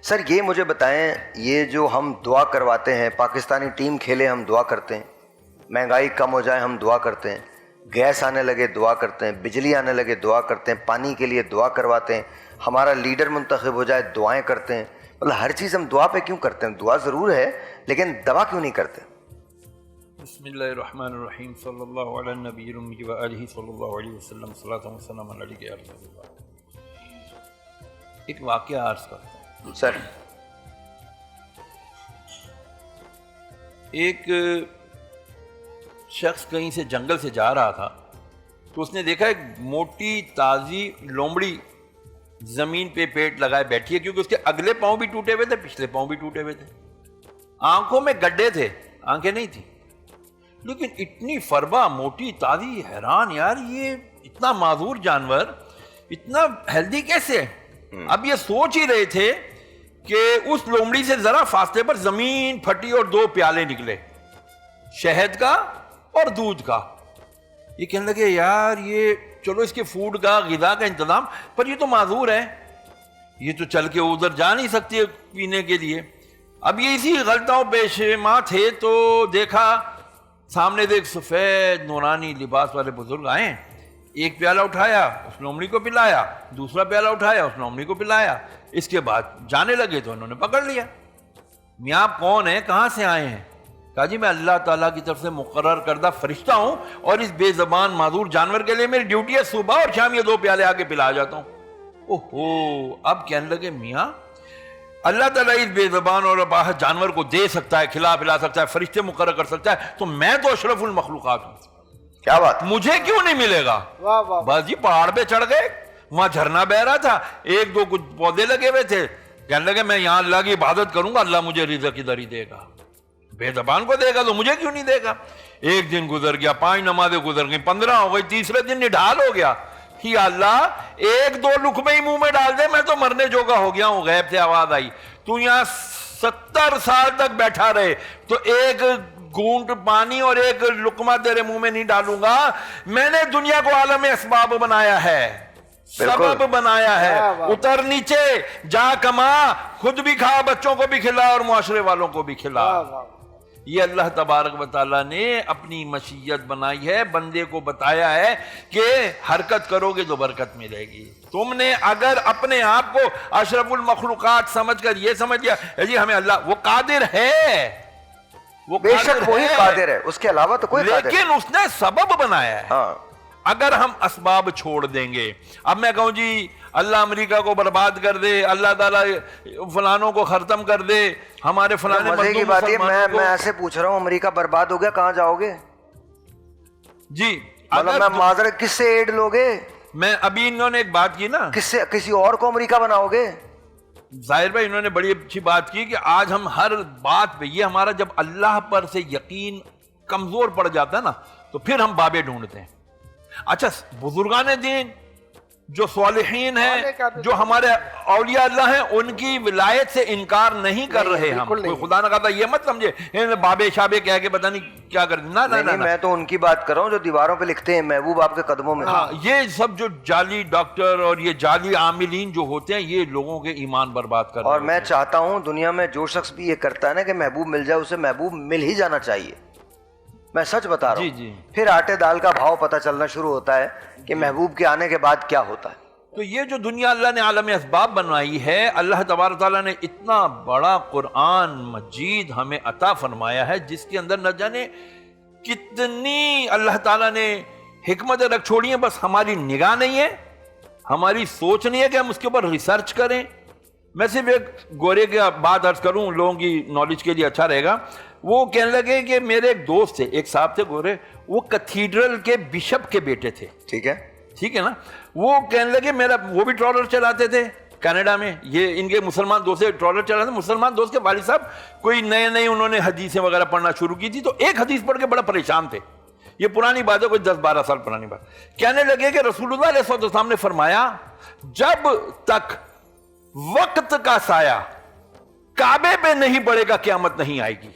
سر یہ مجھے بتائیں، یہ جو ہم دعا کرواتے ہیں، پاکستانی ٹیم کھیلے ہم دعا کرتے ہیں، مہنگائی کم ہو جائے ہم دعا کرتے ہیں، گیس آنے لگے دعا کرتے ہیں، بجلی آنے لگے دعا کرتے ہیں، پانی کے لیے دعا کرواتے ہیں، ہمارا لیڈر منتخب ہو جائے دعائیں کرتے ہیں، مطلب ہر چیز ہم دعا پہ کیوں کرتے ہیں؟ دعا ضرور ہے لیکن دوا کیوں نہیں کرتے؟ بسم اللہ الرحمن الرحیم، صلی اللہ علی النبی الامی و آلہ صلی اللہ علیہ وسلم، صلاۃ و سلام علیک یا رسول اللہ۔ ایک واقعہ عرض کرتا ہوں سر۔ ایک شخص کہیں سے جنگل سے جا رہا تھا تو اس نے دیکھا ایک موٹی تازی لومڑی زمین پہ پیٹ لگائے بیٹھی ہے، کیونکہ اس کے اگلے پاؤں بھی ٹوٹے ہوئے تھے، پچھلے پاؤں بھی ٹوٹے ہوئے تھے، آنکھوں میں گڈھے تھے، آنکھیں نہیں تھی، لیکن اتنی فربا موٹی تازی، حیران یار یہ اتنا معذور جانور اتنا ہیلدی کیسے ہے؟ اب یہ سوچ ہی رہے تھے کہ اس لومڑی سے ذرا فاصلے پر زمین پھٹی اور 2 پیالے نکلے، شہد کا اور دودھ کا۔ یہ کہنے لگے یار یہ چلو اس کے فوڈ کا، غذا کا انتظام، پر یہ تو معذور ہے، یہ تو چل کے ادھر جا نہیں سکتی پینے کے لیے۔ اب یہ اسی غلطوں پیشما تھے تو دیکھا سامنے سے ایک سفید نورانی لباس والے بزرگ آئے، ایک پیالہ اٹھایا اس لومڑی کو پلایا، دوسرا پیالہ اٹھایا اس لومڑی کو پلایا، اس کے بعد جانے لگے تو انہوں نے پکڑ لیا۔ میاں آپ کون ہیں، کہاں سے آئے ہیں؟ کہا جی میں اللہ تعالیٰ کی طرف سے مقرر کردہ فرشتہ ہوں اور اس بے زبان معذور جانور کے لیے میری ڈیوٹی ہے صبح اور شام یہ 2 پیالے آ کے پلا جاتا ہوں۔ اوہو، اب کہنے لگے میاں اللہ تعالیٰ اس بے زبان اور اباحث جانور کو دے سکتا ہے، کھلا پلا سکتا ہے، فرشتے مقرر کر سکتا ہے، تو میں تو اشرف المخلوقات ہوں، کیا بات، مجھے کیوں نہیں ملے گا؟ بس جی پہاڑ پہ چڑھ گئے، وہاں جھرنا بہ رہا تھا، 1-2 کچھ پودے لگے ہوئے تھے، کہنے لگے میں یہاں اللہ کی عبادت کروں گا، اللہ مجھے رزق ادھر ہی دے گا، بے زبان کو دے گا تو مجھے کیوں نہیں دے گا؟ 1 دن گزر گیا، 5 نمازیں گزر گئیں، 15 ہو گئی، تیسرے دن نڈھال ہو گیا، یا اللہ 1-2 لقمے ہی منہ میں ڈال دے میں تو مرنے جوگا ہو گیا ہوں۔ غیب سے آواز آئی تو یہاں 70 سال تک بیٹھا رہے تو 1 گھونٹ پانی اور 1 لقمہ تیرے منہ میں نہیں ڈالوں گا۔ میں نے دنیا کو عالم اسباب بنایا ہے، سبب بنایا ہے، اتر نیچے جا کما، خود بھی کھا، بچوں کو بھی کھلا اور معاشرے والوں کو بھی کھلا۔ یہ اللہ تبارک و تعالیٰ نے اپنی مشیت بنائی ہے، بندے کو بتایا ہے کہ حرکت کرو گے تو برکت ملے گی۔ تم نے اگر اپنے آپ کو اشرف المخلوقات سمجھ کر یہ سمجھ لیا جی ہمیں اللہ، وہ قادر ہے، وہ بے شک وہی قادر ہے، اس کے علاوہ تو کوئی قادر لیکن اس نے سبب بنایا ہے۔ ہاں، اگر ہم اسباب چھوڑ دیں گے، اب میں کہوں جی اللہ امریکہ کو برباد کر دے، اللہ تعالیٰ فلانوں کو ختم کر دے، ہمارے فلانے مزے کی بات ہے، میں ایسے پوچھ رہا ہوں امریکہ برباد ہو گیا کہاں جاؤ گے؟ جی مطلب میں معذرت کس سے ایڈ لوگے؟ میں ابھی انہوں نے ایک بات کی نا، کس سے، کسی اور کو امریکہ بناؤ گے؟ ظاہر بھائی انہوں نے بڑی اچھی بات کی کہ آج ہم ہر بات پہ، یہ ہمارا جب اللہ پر سے یقین کمزور پڑ جاتا ہے نا تو پھر ہم بابے ڈھونڈتے ہیں۔ اچھا بزرگان دین جو صالحین ہیں، جو ہمارے اولیاء اللہ ہیں، ان کی ولایت سے انکار نہیں کر رہے ہم، کوئی خدا نہ کہتا یہ مت سمجھے بابے شابے کہہ کے پتہ نہیں کیا کر، نہ میں تو ان کی بات کر رہا ہوں جو دیواروں پہ لکھتے ہیں محبوب آپ کے قدموں میں۔ یہ سب جو جعلی ڈاکٹر اور یہ جعلی عاملین جو ہوتے ہیں یہ لوگوں کے ایمان برباد کر رہے ہیں۔ اور میں چاہتا ہوں دنیا میں جو شخص بھی یہ کرتا ہے نا کہ محبوب مل جائے، اسے محبوب مل ہی جانا چاہیے، میں سچ بتا رہا ہوں۔ پھر آٹے دال کا بھاؤ پتہ چلنا شروع ہوتا ہے کہ محبوب کے آنے کے بعد کیا ہوتا ہے۔ تو یہ جو دنیا اللہ نے عالم اسباب بنوائی ہے، اللہ تبارک تعالیٰ نے اتنا بڑا قرآن مجید ہمیں عطا فرمایا ہے جس کے اندر نہ جانے کتنی اللہ تعالیٰ نے حکمتیں رکھ چھوڑی ہیں، بس ہماری نگاہ نہیں ہے، ہماری سوچ نہیں ہے کہ ہم اس کے اوپر ریسرچ کریں۔ میں صرف ایک گورے کی بات عرض کروں، لوگوں کی نالج کے لیے اچھا رہے گا۔ وہ کہنے لگے کہ میرے ایک دوست تھے، ایک صاحب تھے گورے، وہ کیتھیڈرل کے بشپ کے بیٹے تھے، ٹھیک ہے نا، وہ کہنے لگے میرا، وہ بھی ٹرالر چلاتے تھے کینیڈا میں، یہ ان کے مسلمان دوست ٹرالر چلاتے، مسلمان دوست کے والد صاحب کوئی نئے انہوں نے حدیثیں وغیرہ پڑھنا شروع کی تھی، تو ایک حدیث پڑھ کے بڑا پریشان تھے، یہ پرانی بات ہے، کوئی 10-12 سال پرانی بات، کہنے لگے کہ رسول اللہ علیہ السلام نے فرمایا جب تک وقت کا سایہ کعبے پہ نہیں پڑے گا قیامت نہیں آئے گی۔